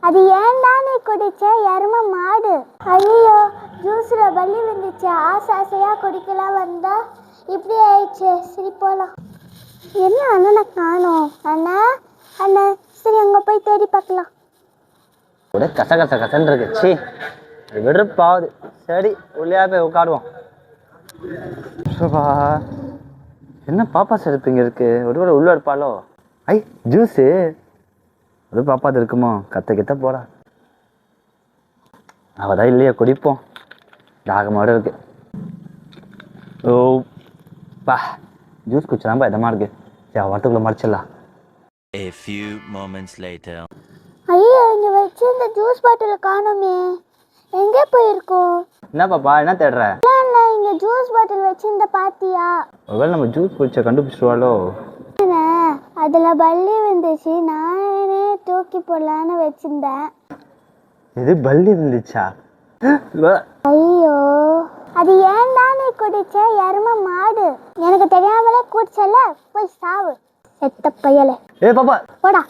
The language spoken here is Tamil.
அது ஏன்டா நீ குடிச்ச எரும மாடு? ஐயோ, ஜூஸ்ல பல்லி வந்துச்சு. ஆசையா குடிக்கலாம் வந்தா இப்படி ஆயிடுச்சு. சரி போலாம். என்ன அண்ணனை காணோம்? அண்ணா அண்ணா, சரி அங்க போய் தேடி பார்க்கலாம். கூட கசன்னு இருக்கு. சி, வெறுப்பாவது. சரி, உள்ளே போய் உட்காடுவோம். என்ன பாப்பா செருப்பு இங்கே இருக்கு? ஒருவேளை உள்ள இருப்பாளோ? ஐ, ஜூஸு அது பாப்பாது இருக்குமோ? கத்த போடா. அவதான் இல்லையா, குடிப்போம். தாகமாட இருக்கு. ஓ பா, ஜூஸ் குடிச்சலாம்பா இதமா இருக்கு. சரி, வரத்துக்குள்ள மறைச்சிடலாம். A few moments later. ஐயோ, இங்க வச்சு இந்த ஜூஸ் பாட்டில காணோமே. எங்கே போயிருக்கோம்? என்ன பாப்பா, என்ன தேடுற? இல்ல, இங்க ஜூஸ் பாட்டில் வச்சிருந்த பாத்தியா? ஒருவேளை நம்ம ஜூஸ் குடிச்ச கண்டுபிடிச்சிருவாளோ? அதுல பல்லி வந்துச்சு. நானே தூக்கி போடலான்னு வச்சிருந்தேன். இது பல்லி வந்துச்சா? ஐயோ, அது ஏன்டா நீ குடிச்ச எரும மாடு? எனக்கு தெரியாமலே குடிச்சல, போய் சாவு செத்த பயலே. ஏ பாப்பா, போடா.